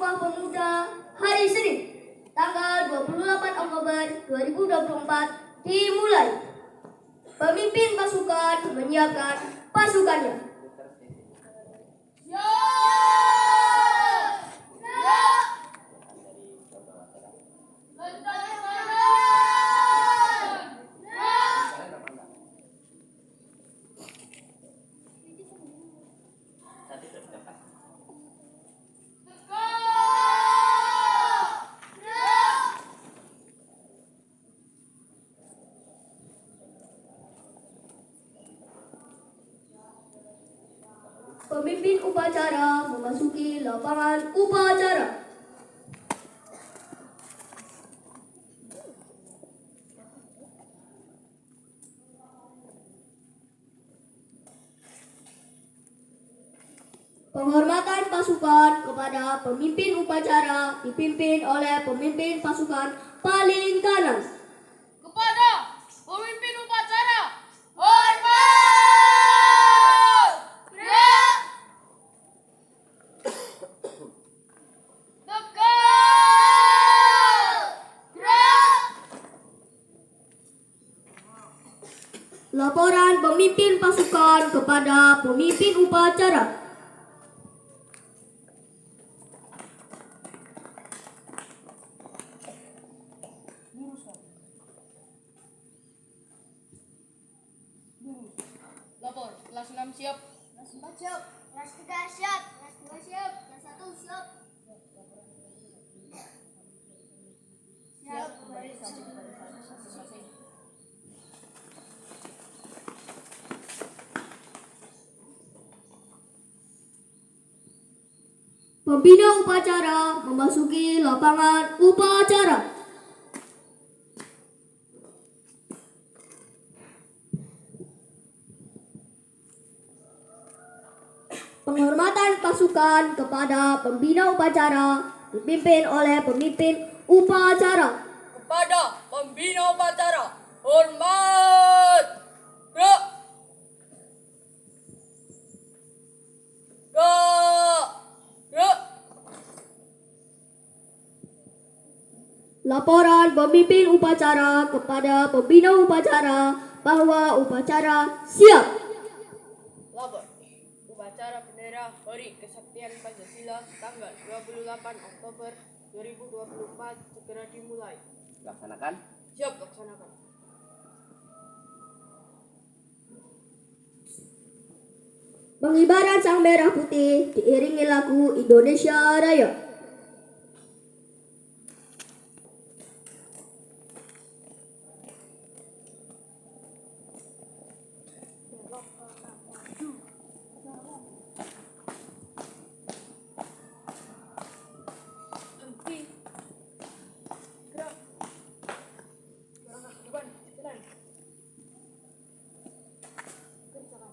Sumpah Pemuda hari Senin, tanggal 28 Oktober 2024 dimulai. Pemimpin pasukan menyiapkan pasukannya. Pemimpin upacara memasuki lapangan upacara. Penghormatan pasukan kepada pemimpin upacara dipimpin oleh pemimpin pasukan paling kanan. Kepada pemimpin upacara, hormat! Laporan pemimpin pasukan kepada pemimpin upacara. Lapor, kelas 6 siap. Kelas 4 siap. Kelas 3 siap. Kelas 2 siap. Kelas 1 siap. Siap. Kembali masing-masing. Pembina upacara memasuki lapangan upacara. Penghormatan pasukan kepada pembina upacara dipimpin oleh pemimpin upacara. Kepada pembina upacara, hormat! Gerak! Gerak! Laporan pemimpin upacara kepada pembina upacara bahwa upacara siap. Lapor, upacara bendera Hari Kesaktian Pancasila tanggal 28 Oktober 2024 segera dimulai. Laksanakan. Siap, laksanakan. Pengibaran sang merah putih diiringi lagu Indonesia Raya. Henti. Gerak. Gerak ke depan. Jalan. Kerjakan.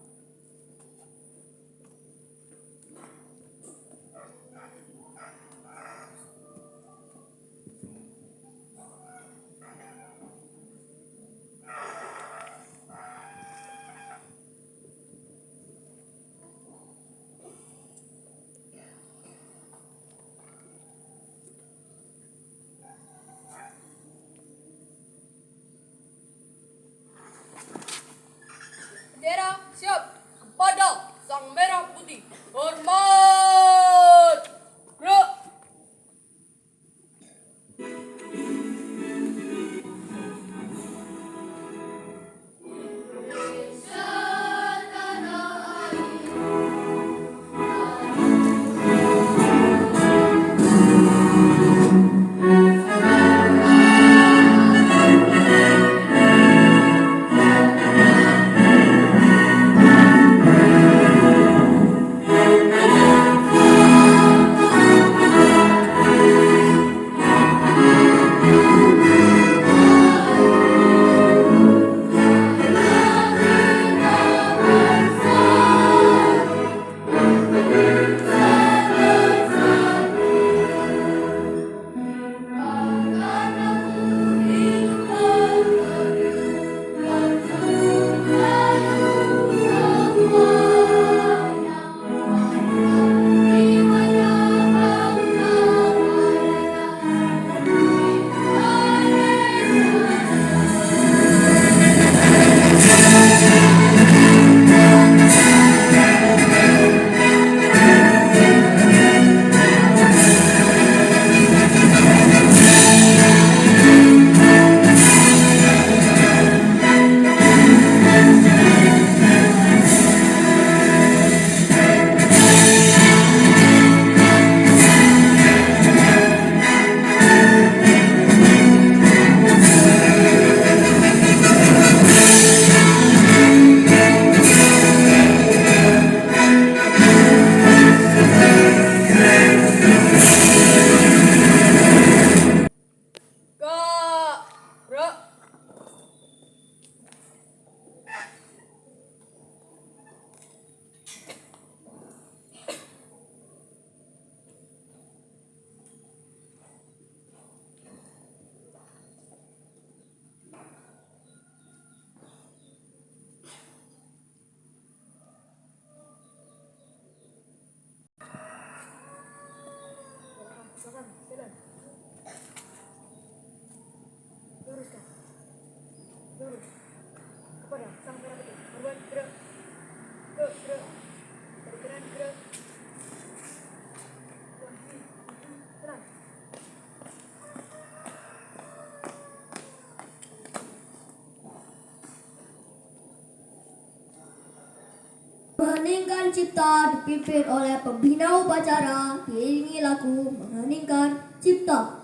Sidang Cipta dipimpin oleh pembina upacara, diiringi lagu mengeningkan cipta.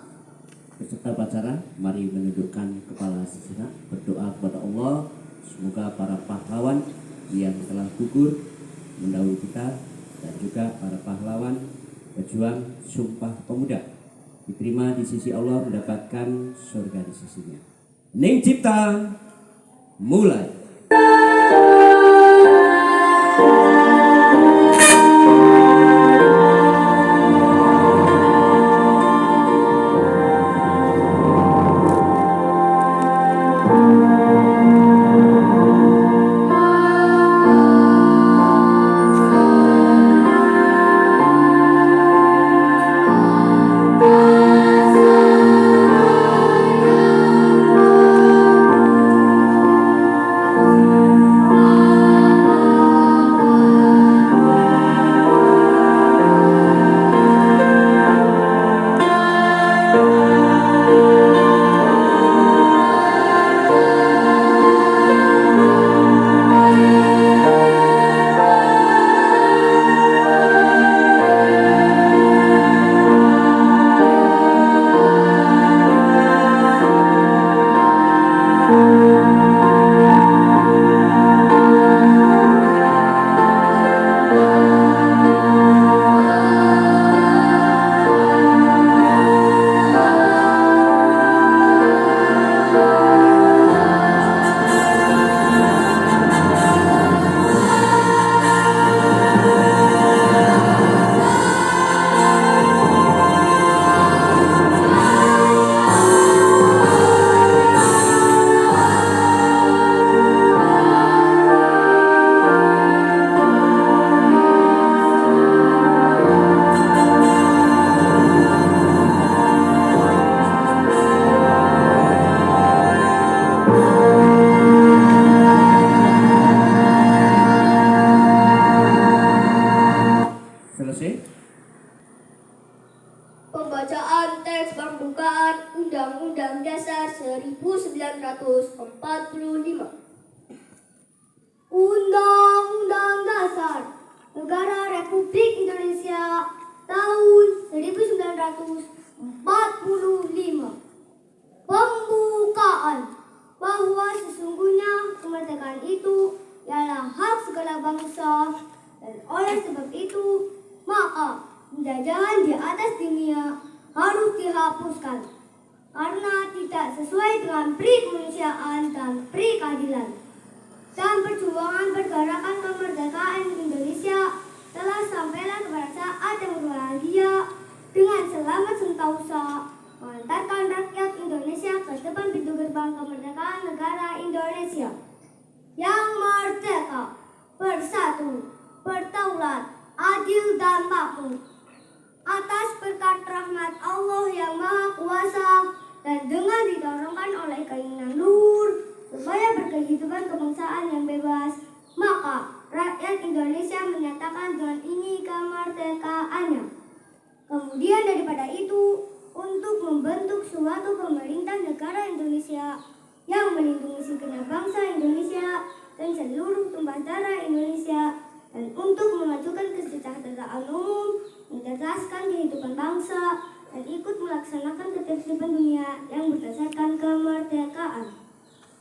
Peserta upacara, mari menundukkan kepala sejenak, berdoa kepada Allah. Semoga para pahlawan yang telah gugur mendahului kita dan juga para pahlawan pejuang Sumpah Pemuda diterima di sisi Allah, mendapatkan surga di sisinya. Ning Cipta, mulai. Selesai. Pembacaan teks pembukaan Undang-Undang Dasar 1945. Undang-Undang Dasar Negara Republik Indonesia tahun 1945. Pembukaan bahwa sesungguhnya kemerdekaan itu ialah hak segala bangsa, dan oleh sebab itu maka penjajahan di atas dunia harus dihapuskan karena tidak sesuai dengan pri kemanusiaan dan pri keadilan. Dan perjuangan pergerakan kemerdekaan Indonesia telah sampailah kepada saat yang berbahagia dengan selamat sentosa mengantarkan rakyat Indonesia ke depan pintu gerbang kemerdekaan negara Indonesia yang merdeka, bersatu, berdaulat, adil dan makmur. Atas berkat rahmat Allah yang Maha Kuasa dan dengan didorongkan oleh keinginan luhur supaya berkehidupan kebangsaan yang bebas, maka rakyat Indonesia menyatakan dengan ini kemerdekaannya. Kemudian daripada itu, untuk membentuk suatu pemerintah negara Indonesia yang melindungi segenap bangsa Indonesia dan seluruh tumpah darah Indonesia, dan untuk memajukan kesejahteraan umum, mencerdaskan kehidupan bangsa, dan ikut melaksanakan ketertiban dunia yang berdasarkan kemerdekaan,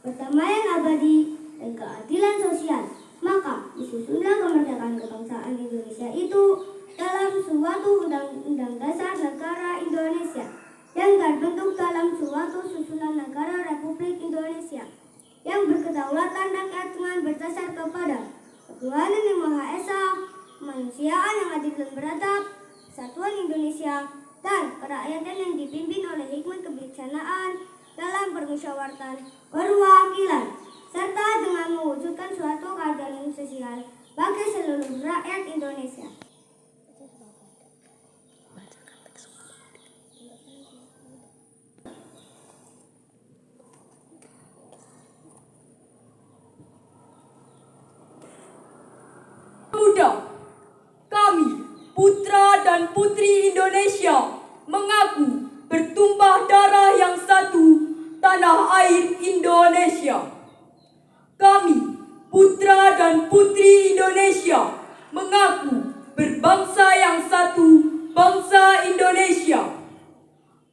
perdamaian abadi, dan keadilan sosial. Maka disusunlah kemerdekaan kebangsaan Indonesia itu dalam suatu undang-undang dasar negara Indonesia yang terbentuk dalam suatu susunan negara Republik Indonesia yang berkedaulatan rakyat dengan berdasar kepada ketuhanan yang Maha Esa, kemanusiaan yang adil dan beradab, persatuan Indonesia, dan kerakyatan yang dipimpin oleh hikmat kebijaksanaan dalam permusyawaratan perwakilan, serta dengan mewujudkan suatu keadilan sosial bagi seluruh rakyat Indonesia. Muda, kami, putra dan putri Indonesia, mengaku bertumpah darah yang satu, tanah air Indonesia. Kami, putra dan putri Indonesia, mengaku berbangsa yang satu, bangsa Indonesia.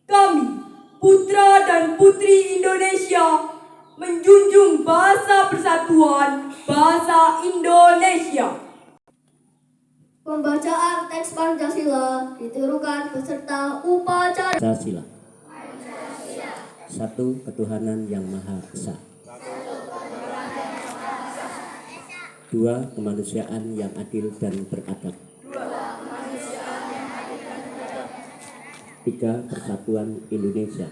Kami, putra dan putri Indonesia, menjunjung bahasa persatuan, bahasa Indonesia. Pembacaan teks Pancasila ditirukan beserta upacara. Pancasila. Satu ketuhanan yang Maha Esa. Dua kemanusiaan yang adil dan beradab. Tiga persatuan Indonesia.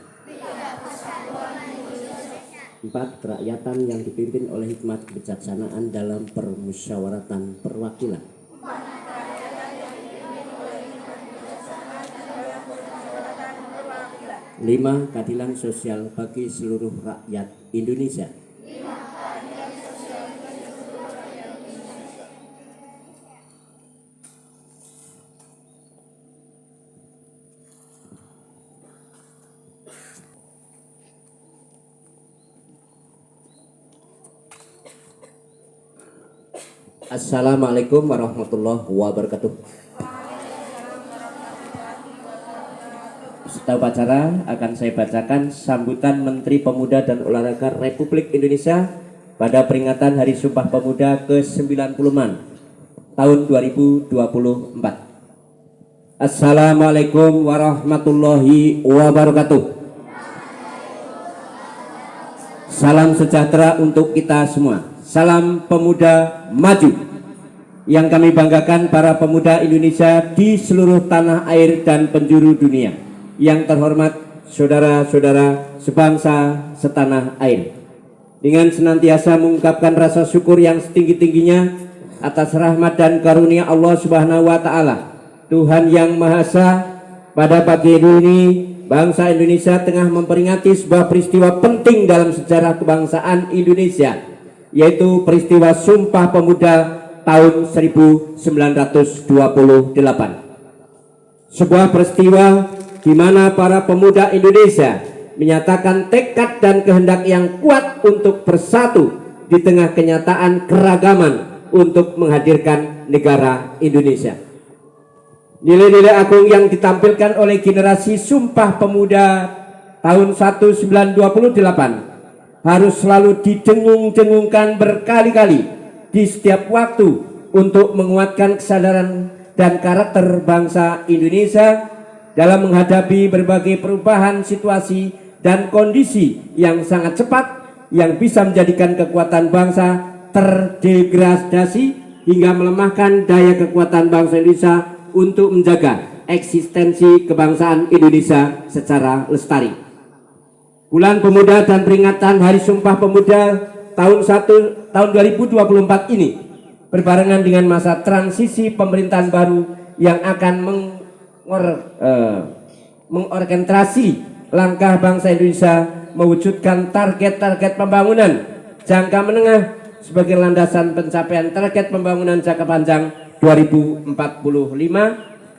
Empat kerakyatan yang dipimpin oleh hikmat kebijaksanaan dalam permusyawaratan perwakilan. Lima keadilan sosial bagi seluruh rakyat Indonesia. Assalamualaikum warahmatullahi wabarakatuh. Peserta upacara akan saya bacakan sambutan Menteri Pemuda dan Olahraga Republik Indonesia pada peringatan Hari Sumpah Pemuda ke-96 tahun 2024. Assalamualaikum warahmatullahi wabarakatuh. Salam sejahtera untuk kita semua. Salam pemuda maju. Yang kami banggakan para pemuda Indonesia di seluruh tanah air dan penjuru dunia. Yang terhormat saudara-saudara sebangsa setanah air. Dengan senantiasa mengungkapkan rasa syukur yang setinggi-tingginya atas rahmat dan karunia Allah Subhanahu wa taala, Tuhan yang Maha Esa, pada pagi ini bangsa Indonesia tengah memperingati sebuah peristiwa penting dalam sejarah kebangsaan Indonesia, yaitu peristiwa Sumpah Pemuda tahun 1928. Sebuah peristiwa di mana para pemuda Indonesia menyatakan tekad dan kehendak yang kuat untuk bersatu di tengah kenyataan keragaman untuk menghadirkan negara Indonesia. Nilai-nilai agung yang ditampilkan oleh generasi Sumpah Pemuda tahun 1928 harus selalu didengung-dengungkan berkali-kali di setiap waktu untuk menguatkan kesadaran dan karakter bangsa Indonesia dalam menghadapi berbagai perubahan situasi dan kondisi yang sangat cepat yang bisa menjadikan kekuatan bangsa terdegradasi hingga melemahkan daya kekuatan bangsa Indonesia untuk menjaga eksistensi kebangsaan Indonesia secara lestari. Bulan Pemuda dan peringatan Hari Sumpah Pemuda tahun 2024 ini berbarengan dengan masa transisi pemerintahan baru yang akan mengorkestrasi langkah bangsa Indonesia mewujudkan target-target pembangunan jangka menengah sebagai landasan pencapaian target pembangunan jangka panjang 2045,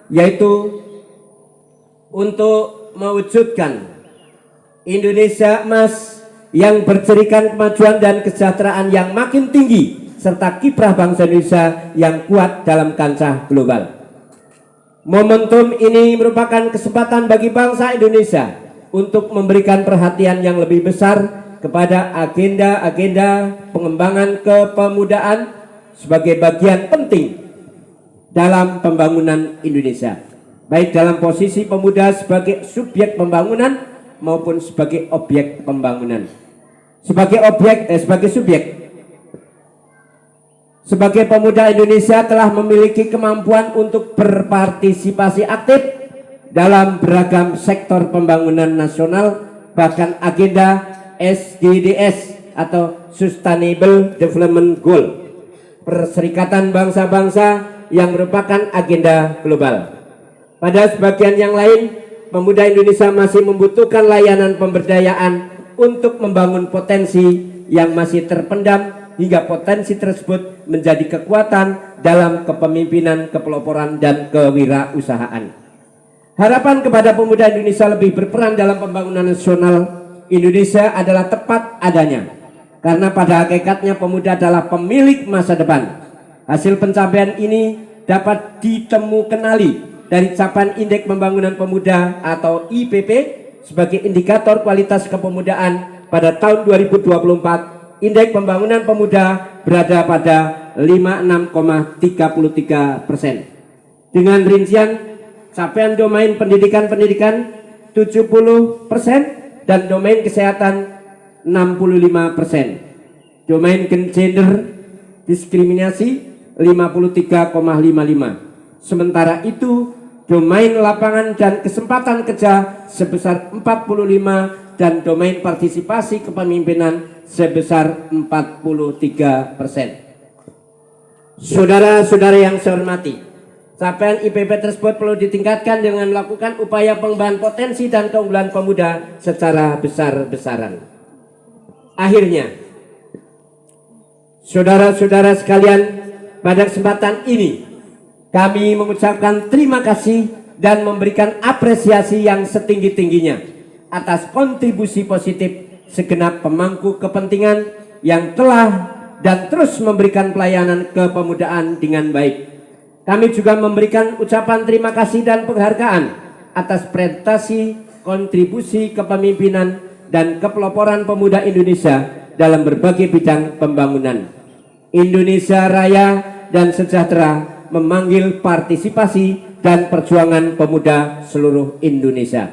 yaitu untuk mewujudkan Indonesia emas yang bercirikan kemajuan dan kesejahteraan yang makin tinggi serta kiprah bangsa Indonesia yang kuat dalam kancah global. Momentum ini merupakan kesempatan bagi bangsa Indonesia untuk memberikan perhatian yang lebih besar kepada agenda-agenda pengembangan kepemudaan sebagai bagian penting dalam pembangunan Indonesia, baik dalam posisi pemuda sebagai subjek pembangunan maupun sebagai objek pembangunan. Sebagai subjek, sebagai pemuda Indonesia telah memiliki kemampuan untuk berpartisipasi aktif dalam beragam sektor pembangunan nasional, bahkan agenda SDGs atau Sustainable Development Goal, Perserikatan Bangsa-Bangsa yang merupakan agenda global. Pada sebagian yang lain, pemuda Indonesia masih membutuhkan layanan pemberdayaan untuk membangun potensi yang masih terpendam hingga potensi tersebut menjadi kekuatan dalam kepemimpinan, kepeloporan, dan kewirausahaan. Harapan kepada pemuda Indonesia lebih berperan dalam pembangunan nasional Indonesia adalah tepat adanya, karena pada hakikatnya pemuda adalah pemilik masa depan. Hasil pencapaian ini dapat ditemukenali dari capaian Indeks Pembangunan Pemuda atau IPP sebagai indikator kualitas kepemudaan pada tahun 2024. Indeks Pembangunan Pemuda berada pada 56,33%. Dengan rincian capaian domain pendidikan 70% dan domain kesehatan 65%. Domain gender diskriminasi 53,55. Sementara itu domain lapangan dan kesempatan kerja sebesar 45 dan domain partisipasi kepemimpinan sebesar 43%. Saudara-saudara yang saya hormati, capaian IPP tersebut perlu ditingkatkan dengan melakukan upaya pengembangan potensi dan keunggulan pemuda secara besar-besaran. Akhirnya, saudara-saudara sekalian, pada kesempatan ini kami mengucapkan terima kasih dan memberikan apresiasi yang setinggi-tingginya atas kontribusi positif segenap pemangku kepentingan yang telah dan terus memberikan pelayanan kepemudaan dengan baik. Kami juga memberikan ucapan terima kasih dan penghargaan atas prestasi, kontribusi kepemimpinan dan kepeloporan pemuda Indonesia dalam berbagai bidang pembangunan. Indonesia Raya dan Sejahtera memanggil partisipasi dan perjuangan pemuda seluruh Indonesia.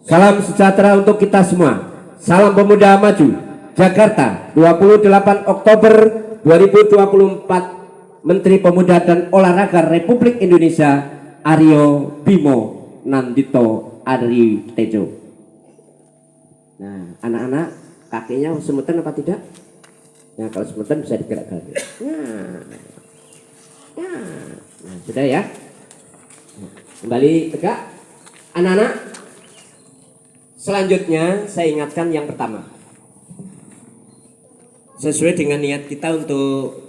Salam sejahtera untuk kita semua. Salam Pemuda Maju. Jakarta, 28 Oktober 2024. Menteri Pemuda dan Olahraga Republik Indonesia Aryo Bimo Nandito Ari Tejo. Nah, anak-anak, kakinya semutan apa tidak? Nah, kalau semutan bisa digerak-gerak. Nah, sudah ya. Kembali tegak. Anak-anak, selanjutnya saya ingatkan yang pertama. Sesuai dengan niat kita untuk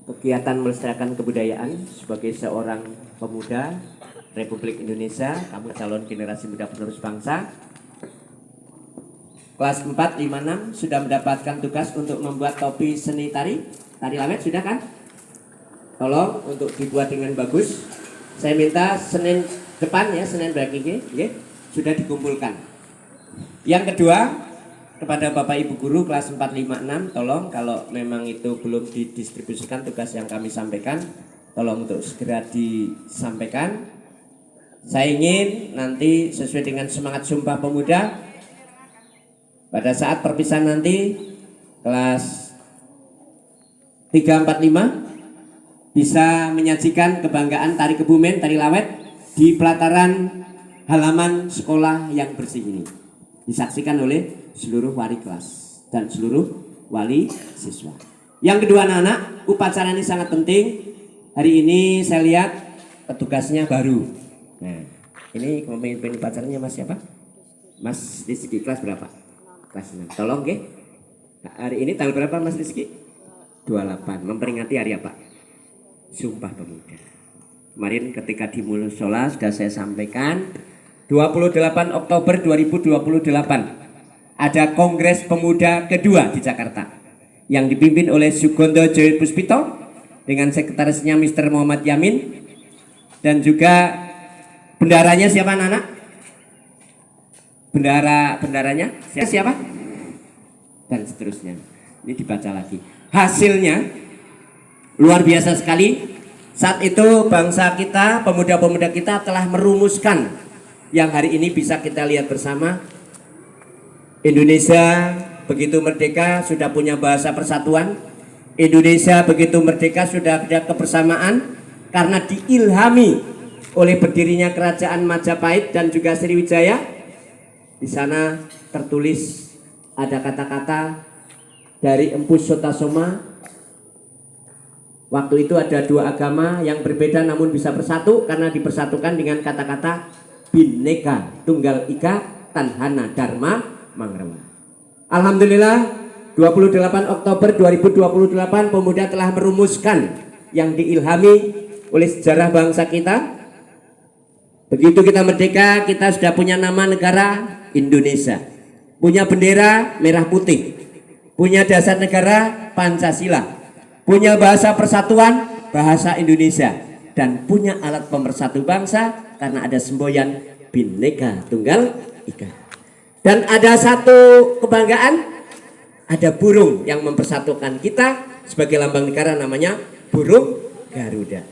kegiatan melestarikan kebudayaan sebagai seorang pemuda Republik Indonesia, kamu calon generasi muda penerus bangsa. Kelas 4, 5, 6 sudah mendapatkan tugas untuk membuat topi seni tari lawet, sudah kan? Tolong untuk dibuat dengan bagus. Saya minta Senin depan ya, Senin berikutnya sudah dikumpulkan. Yang kedua, kepada Bapak Ibu guru kelas 4, 5, 6, tolong kalau memang itu belum didistribusikan tugas yang kami sampaikan, tolong untuk segera disampaikan. Saya ingin nanti sesuai dengan semangat Sumpah Pemuda, pada saat perpisahan nanti kelas 3, 4, 5 bisa menyajikan kebanggaan tari kebumen, tari lawet di pelataran halaman sekolah yang bersih ini. Disaksikan oleh seluruh wali kelas dan seluruh wali siswa. Yang kedua anak-anak, upacara ini sangat penting. Hari ini saya lihat petugasnya baru. Nah, ini pemimpin upacaranya Mas siapa? Mas Rizky, kelas berapa? Kelas 6. Tolong ke. Nah, hari ini tanggal berapa Mas Rizky? 28. Memperingati hari apa? Sumpah Pemuda. Kemarin ketika di musola sudah saya sampaikan 28 Oktober 2028 ada Kongres Pemuda kedua di Jakarta yang dipimpin oleh Sugondo Joyo Puspito dengan sekretarisnya Mr. Muhammad Yamin dan juga bendaranya siapa anak-anak? Bendaranya siapa? Dan seterusnya. Ini dibaca lagi. Hasilnya luar biasa sekali. Saat itu bangsa kita, pemuda-pemuda kita telah merumuskan yang hari ini bisa kita lihat bersama. Indonesia begitu merdeka sudah punya bahasa persatuan. Indonesia begitu merdeka sudah ada kebersamaan karena diilhami oleh berdirinya Kerajaan Majapahit dan juga Sriwijaya. Di sana tertulis ada kata-kata dari Empu Sotasoma. Waktu itu ada dua agama yang berbeda namun bisa bersatu karena dipersatukan dengan kata-kata Bhinneka Tunggal Ika Tanhana Dharma Mangrawa. Alhamdulillah 28 Oktober 2028 pemuda telah merumuskan yang diilhami oleh sejarah bangsa kita. Begitu kita merdeka, kita sudah punya nama negara Indonesia, punya bendera merah putih, punya dasar negara Pancasila, punya bahasa persatuan, bahasa Indonesia, dan punya alat pemersatu bangsa karena ada semboyan Bhinneka Tunggal Ika. Dan ada satu kebanggaan, ada burung yang mempersatukan kita sebagai lambang negara, namanya burung Garuda.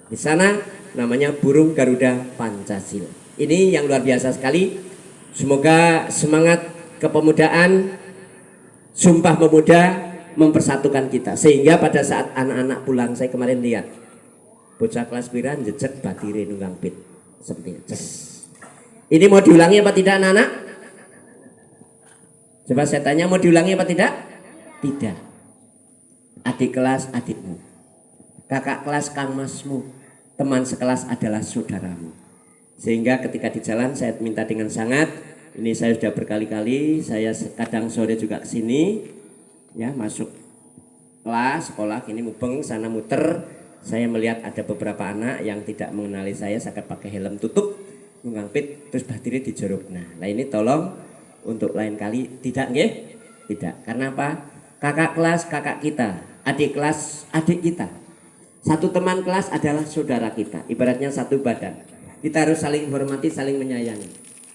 Di sana namanya burung Garuda Pancasila. Ini yang luar biasa sekali. Semoga semangat kepemudaan, Sumpah Pemuda mempersatukan kita, sehingga pada saat anak-anak pulang, saya kemarin lihat bocah kelas piran jejak batire nunggang pit seperti itu. Ini mau diulangi apa tidak anak-anak? Coba saya tanya, mau diulangi apa tidak? Tidak. Adik kelas adikmu, kakak kelas kang masmu, teman sekelas adalah saudaramu. Sehingga ketika di jalan saya minta dengan sangat, ini saya sudah berkali-kali, saya kadang sore juga ke sini, ya masuk kelas sekolah, ini mubeng sana muter, saya melihat ada beberapa anak yang tidak mengenali saya pakai helm tutup, nunggang pit, terus batire dijorok. Nah ini tolong untuk lain kali tidak nggih? Tidak. Karena apa? Kakak kelas kakak kita, adik kelas adik kita. Satu teman kelas adalah saudara kita, ibaratnya satu badan. Kita harus saling hormati, saling menyayangi.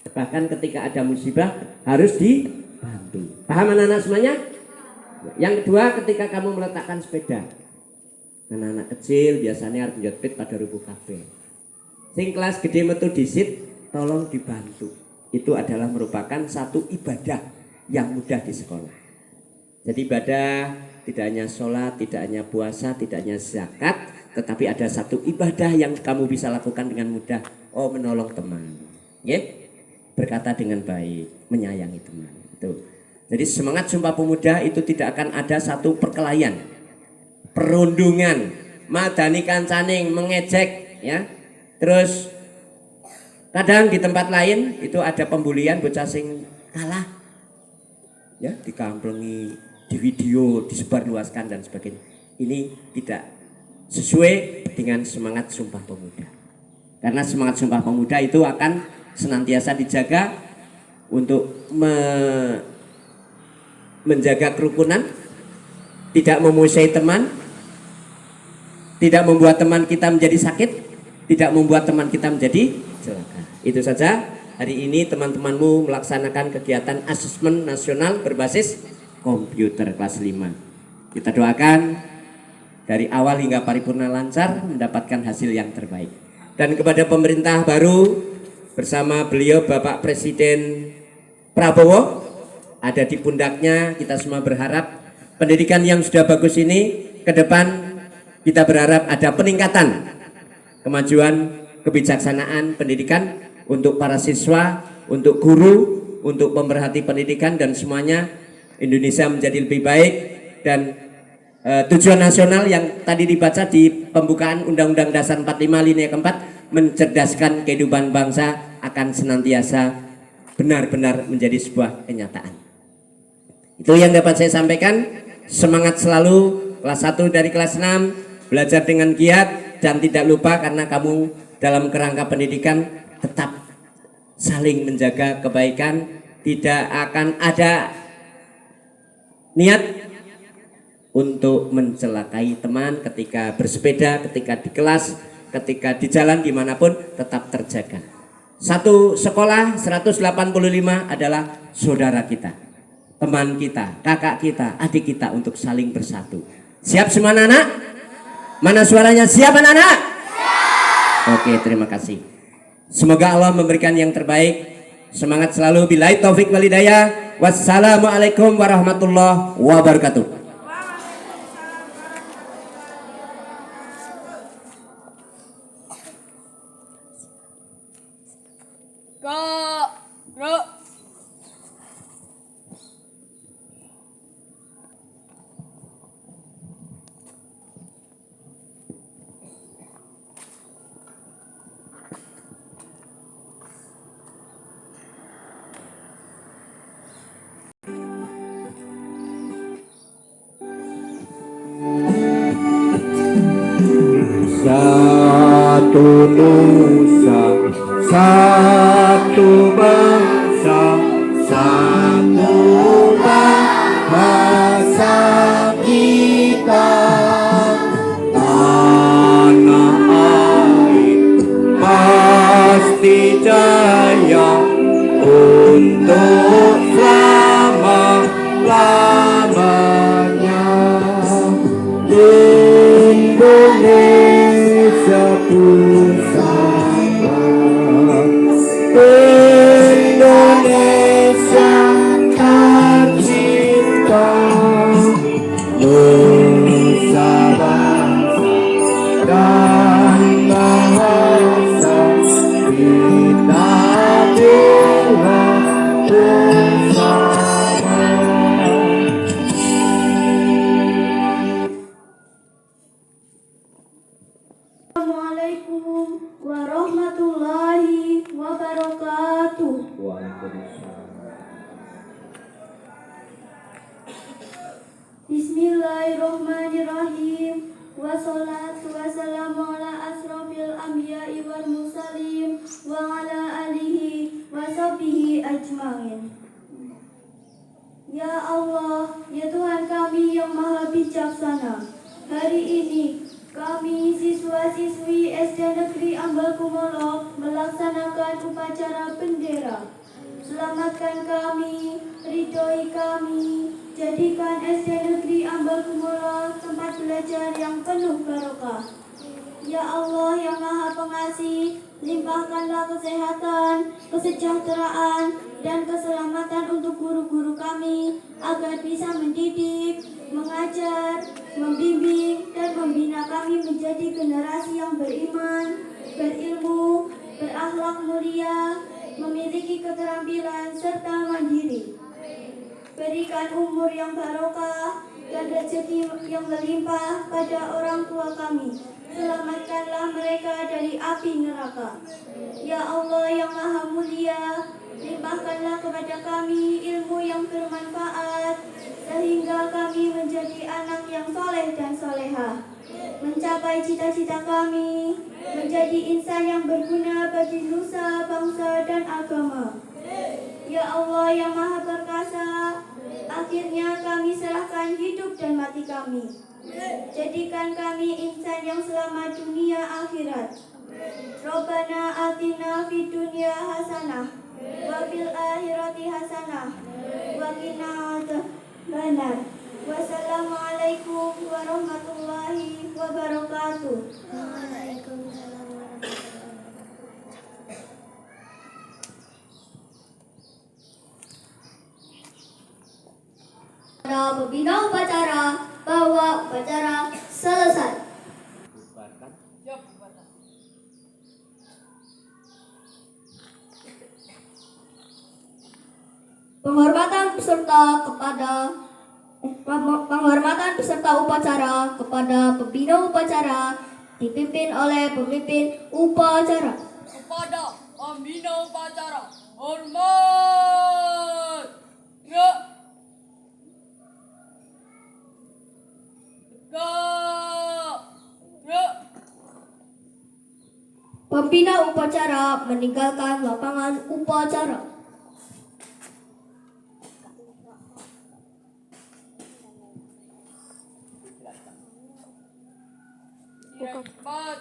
Bahkan ketika ada musibah harus dibantu. Paham anak-anak semuanya? Yang kedua, ketika kamu meletakkan sepeda, anak-anak kecil biasanya harus njepit pada rubuh kabeh. Sing kelas gede metu disit, tolong dibantu. Itu adalah merupakan satu ibadah yang mudah di sekolah. Jadi ibadah tidak hanya sholat, tidak hanya puasa, tidak hanya zakat, tetapi ada satu ibadah yang kamu bisa lakukan dengan mudah. Oh, menolong teman. Ya? Berkata dengan baik, menyayangi teman. Itu. Jadi semangat Sumpah Pemuda itu tidak akan ada satu perkelahian, perundungan, madani kancaning, mengejek, ya. Terus kadang di tempat lain itu ada pembulian, bocah sing kalah, ya, dikamplengi, di video, disebarluaskan dan sebagainya. Ini tidak sesuai dengan semangat Sumpah Pemuda. Karena semangat Sumpah Pemuda itu akan senantiasa dijaga untuk menjaga kerukunan, tidak memusuhi teman, tidak membuat teman kita menjadi sakit, tidak membuat teman kita menjadi celaka. Itu saja. Hari ini teman-temanmu melaksanakan kegiatan asesmen nasional berbasis komputer kelas 5. Kita doakan dari awal hingga paripurna lancar, mendapatkan hasil yang terbaik. Dan kepada pemerintah baru bersama beliau Bapak Presiden Prabowo ada di pundaknya, kita semua berharap pendidikan yang sudah bagus ini ke depan kita berharap ada peningkatan kemajuan kebijaksanaan pendidikan untuk para siswa, untuk guru, untuk pemerhati pendidikan, dan semuanya Indonesia menjadi lebih baik. Dan tujuan nasional yang tadi dibaca di pembukaan Undang-Undang Dasar 45 Linia keempat, mencerdaskan kehidupan bangsa akan senantiasa benar-benar menjadi sebuah kenyataan. Itu yang dapat saya sampaikan. Semangat selalu kelas 1 dari kelas 6, belajar dengan giat dan tidak lupa, karena kamu dalam kerangka pendidikan tetap saling menjaga kebaikan. Tidak akan ada niat untuk mencelakai teman ketika bersepeda, ketika di kelas, ketika di jalan, dimanapun tetap terjaga. Satu sekolah 185 adalah saudara kita, teman kita, kakak kita, adik kita, untuk saling bersatu. Siap semua anak-anak? Mana suaranya? Siap anak-anak? Oke, terima kasih. Semoga Allah memberikan yang terbaik. Semangat selalu. Billahi taufik wal hidayah. Wassalamualaikum warahmatullahi wabarakatuh. Satu nusa, satu bangsa, satu bahasa kita. jaya untuk selama-lamanya. Indonesia pusaka, Indonesia tercinta, nusa bangsa dan bangsa kita bela bersama. Assalamualaikum warahmatullahi wabarakatuh. Bismillahirrahmanirrahim. Wassalatu wassalamu ala asrofil anbiya'i wal mursalin wa ala alihi wa sahbihi ajmain. Ya Allah, ya Tuhan kami yang maha bijaksana, hari ini kami siswa-siswi SD Negeri Ambal Kumolo melaksanakan upacara bendera. Selamatkan kami, ridhoi kami, jadikan SD Negeri Ambal Kumolo tempat belajar yang penuh barokah. Ya Allah yang Maha Pengasih, limpahkanlah kesehatan, kesejahteraan, dan keselamatan untuk guru-guru kami agar bisa mendidik, mengajar, membimbing, dan membina kami menjadi generasi yang beriman, berilmu, berakhlak mulia, memiliki keterampilan, serta mandiri. Berikan umur yang barokah dan rezeki yang melimpah pada orang tua kami. Selamatkanlah mereka dari api neraka. Ya Allah yang Maha Mulia, limpahkanlah kepada kami ilmu yang bermanfaat, sehingga kami menjadi anak yang soleh dan solehah, mencapai cita-cita kami, menjadi insan yang berguna bagi nusa, bangsa, dan agama. Ya Allah yang Maha Perkasa, akhirnya kami serahkan hidup dan mati kami. Jadikan kami insan yang selamat dunia akhirat. Rabbana atina fid dunya hasanah wa fil akhirati hasanah wa qina adzabannar. Wassalamualaikum warahmatullahi wabarakatuh. Waalaikumsalam warahmatullahi Para pembina upacara bahwa upacara selesai. Penghormatan peserta upacara kepada pembina upacara dipimpin oleh pemimpin upacara. Kepada pembina upacara, hormat. Ya. Tegak. Ya. Pembina upacara meninggalkan lapangan upacara. Cepat.